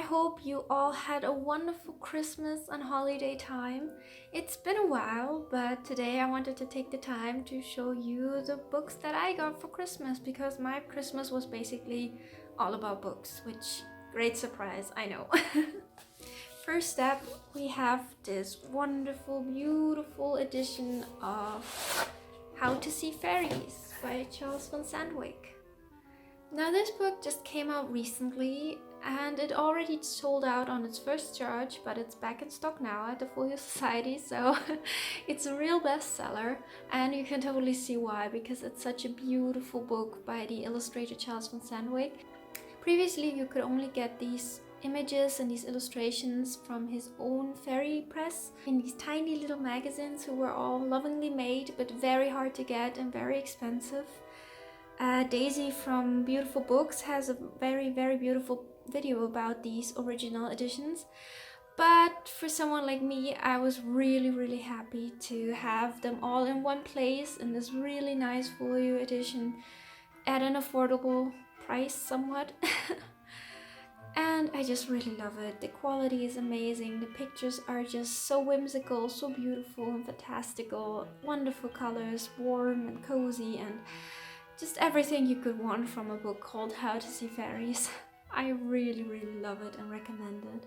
hope you all had a wonderful Christmas and holiday time. It's been a while, but today I wanted to take the time to show you the books that I got for Christmas, because my Christmas was basically all about books, which great surprise, I know. First up, we have this wonderful, beautiful edition of How to See Fairies by Charles von Sandwyk. Now this book just came out recently and it already sold out on its first charge, but it's back in stock now at the Folio Society, so it's a real bestseller, and you can totally see why, because it's such a beautiful book by the illustrator Charles von Sandwyk. Previously you could only get these images and these illustrations from his own fairy press in these tiny little magazines who were all lovingly made but very hard to get and very expensive. Daisy from Beautiful Books has a very beautiful video about these original editions, but for someone like me, I was really happy to have them all in one place in this really nice folio edition at an affordable price somewhat. And I just really love it. The quality is amazing, the pictures are just so whimsical, so beautiful and fantastical, wonderful colors, warm and cozy, and just everything you could want from a book called How to See Fairies. I really love it and recommend it.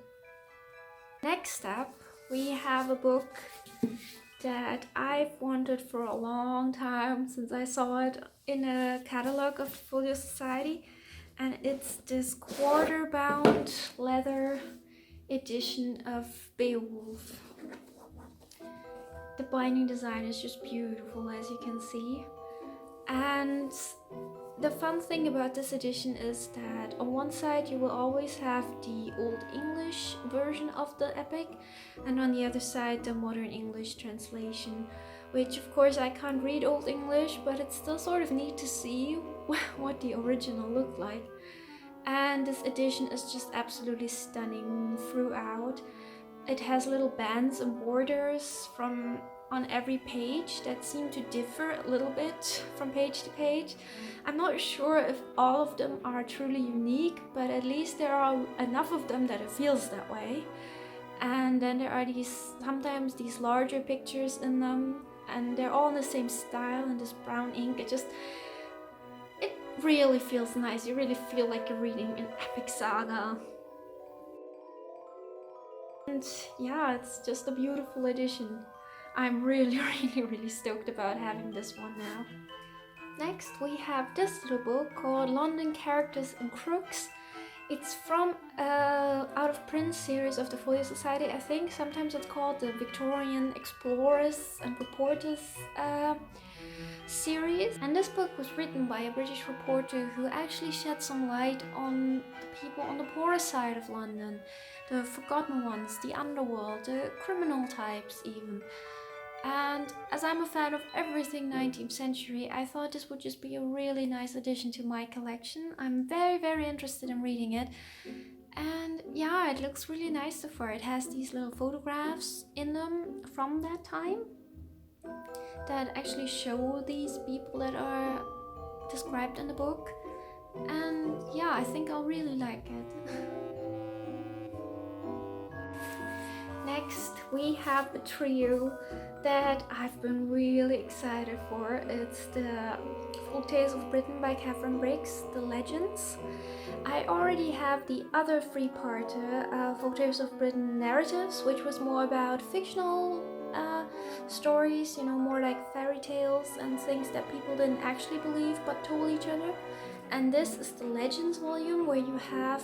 Next up, we have a book that I've wanted for a long time since I saw it in a catalog of Folio Society, and it's this quarter-bound leather edition of Beowulf. The binding design is just beautiful, as you can see. And the fun thing about this edition is that on one side you will always have the Old English version of the epic, and on the other side the modern English translation, which of course I can't read Old English, but it's still sort of neat to see what the original looked like. And this edition is just absolutely stunning throughout. It has little bands and borders on every page that seem to differ a little bit from page to page. I'm not sure if all of them are truly unique, but at least there are enough of them that it feels that way. And then there are sometimes these larger pictures in them, and they're all in the same style in this brown ink. It really feels nice. You really feel like you're reading an epic saga. And yeah, it's just a beautiful edition. I'm really stoked about having this one now. Next we have this little book called London Characters and Crooks. It's from out of print series of the Folio Society, I think. Sometimes it's called the Victorian Explorers and Reporters series. And this book was written by a British reporter who actually shed some light on the people on the poorer side of London, the forgotten ones, the underworld, the criminal types even. And as I'm a fan of everything 19th century, I thought this would just be a really nice addition to my collection. I'm very interested in reading it. And yeah, it looks really nice so far. It has these little photographs in them from that time that actually show these people that are described in the book. And yeah, I think I'll really like it. Next, we have a trio that I've been really excited for. It's the Folk Tales of Britain by Catherine Briggs, The Legends. I already have the other three-parter, Folk Tales of Britain Narratives, which was more about fictional stories, you know, more like fairy tales and things that people didn't actually believe but told each other. And this is the Legends volume, where you have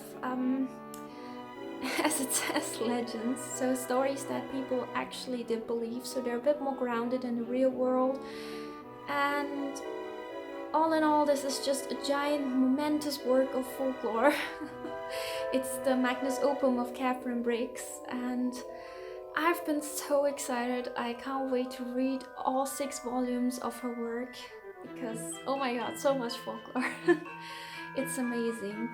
as it says, legends, so stories that people actually did believe, so they're a bit more grounded in the real world. And all in all, this is just a giant momentous work of folklore. It's the magnus opum of Catherine Briggs, and I've been so excited. I can't wait to read all 6 volumes of her work, because oh my god, so much folklore. It's amazing.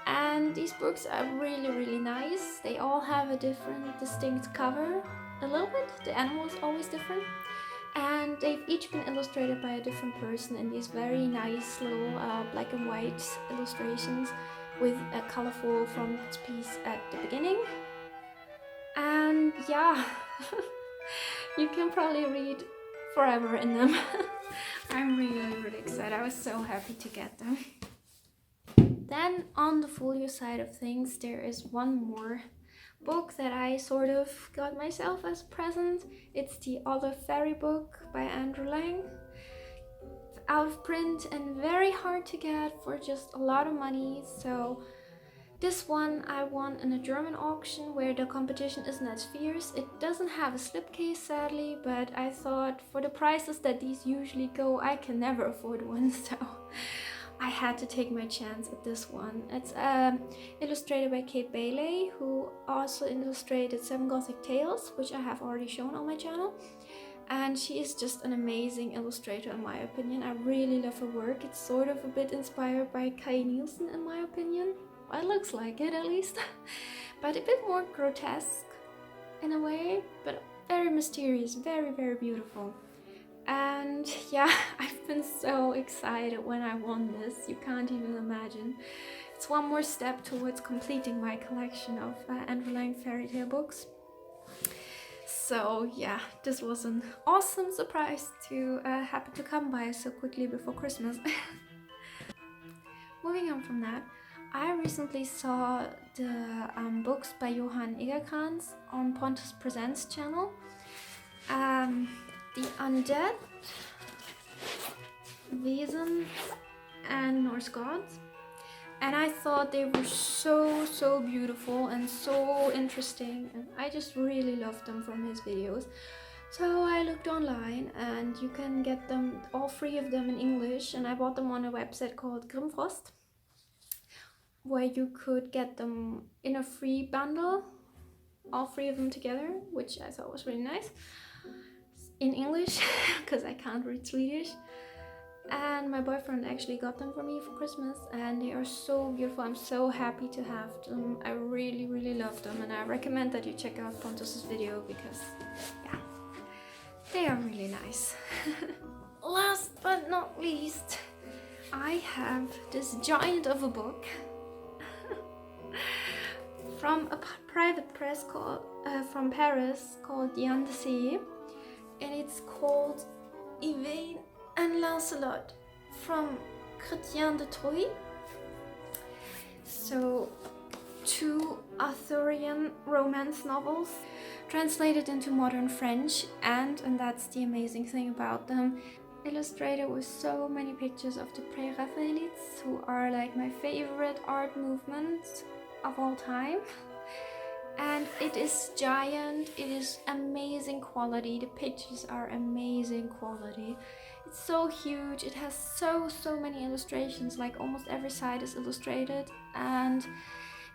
And these books are really nice. They all have a different distinct cover, a little bit. The animal is always different, and they've each been illustrated by a different person in these very nice little black and white illustrations. with a colorful frontispiece at the beginning. And yeah, you can probably read forever in them. I'm really excited. I was so happy to get them. Then on the Folio side of things, there is one more book that I sort of got myself as a present. It's the Other Fairy book by Andrew Lang. Out of print and very hard to get for just a lot of money. So this one I won in a German auction where the competition isn't as fierce. It doesn't have a slipcase sadly, but I thought for the prices that these usually go, I can never afford one, so I had to take my chance at this one. It's illustrated by Kate Bailey, who also illustrated 7 Gothic Tales, which I have already shown on my channel. And she is just an amazing illustrator in my opinion. I really love her work. It's sort of a bit inspired by Kai Nielsen in my opinion. Well, it looks like it at least. But a bit more grotesque in a way, but very mysterious, very beautiful. And yeah, I've been so excited when I won this, you can't even imagine. It's one more step towards completing my collection of Andrew Lang fairy tale books. So yeah, this was an awesome surprise to happen to come by so quickly before Christmas. Moving on from that, I recently saw the books by Johan Egerkrans on Pontus Presents channel. The Undead, Vaesen and Norse Gods. And I thought they were so beautiful and so interesting, and I just really loved them from his videos. So I looked online and you can get them, all 3 of them in English, and I bought them on a website called Grimfrost, where you could get them in a free bundle, all 3 of them together, which I thought was really nice, in English, because I can't read Swedish. And my boyfriend actually got them for me for Christmas, and they are so beautiful. I'm so happy to have them. I really love them, and I recommend that you check out Pontus's video because yeah, they are really nice. Last but not least, I have this giant of a book from a private press called from Paris called Undead, and it's called Evie and Lancelot from Chrétien de Troyes. So 2 Arthurian romance novels translated into modern French, and that's the amazing thing about them, illustrated with so many pictures of the préraphaélites, who are like my favorite art movement of all time. And it is giant, it is amazing quality, the pictures are amazing quality. It's so huge, it has so many illustrations, like almost every side is illustrated, and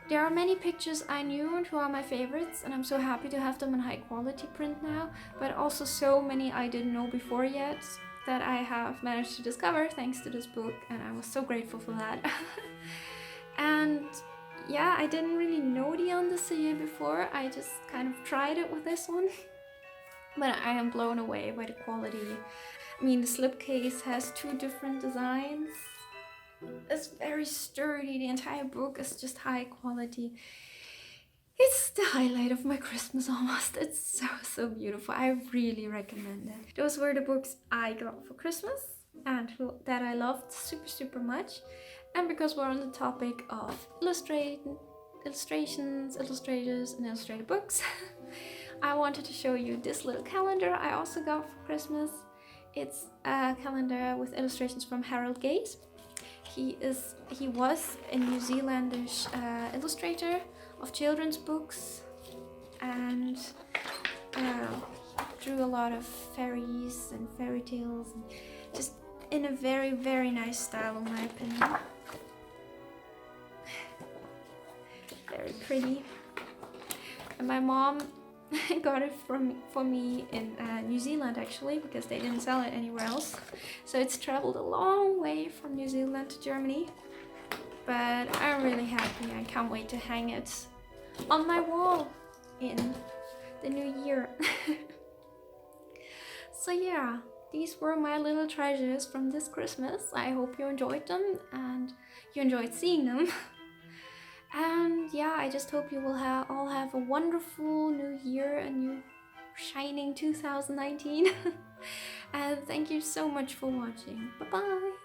there are many pictures I knew and who are my favorites, and I'm so happy to have them in high quality print now, but also so many I didn't know before yet that I have managed to discover thanks to this book, and I was so grateful for that. And yeah, I didn't really know the Undead before, I just kind of tried it with this one. But I am blown away by the quality. I mean, the slipcase has 2 different designs. It's very sturdy, the entire book is just high quality. It's the highlight of my Christmas almost. It's so beautiful. I really recommend it. Those were the books I got for Christmas and that I loved super much. And because we're on the topic of illustrations, illustrators, and illustrated books, I wanted to show you this little calendar I also got for Christmas. It's a calendar with illustrations from Harold Gaze. He was a New Zealandish illustrator of children's books, and drew a lot of fairies and fairy tales, and just in a very nice style in my opinion. Very pretty. And my mom got it for me in New Zealand actually, because they didn't sell it anywhere else. So it's traveled a long way from New Zealand to Germany. But I'm really happy. I can't wait to hang it on my wall in the new year. So yeah, these were my little treasures from this Christmas. I hope you enjoyed them and you enjoyed seeing them. I just hope you will all have a wonderful new year, a new shining 2019. And thank you so much for watching. Bye bye.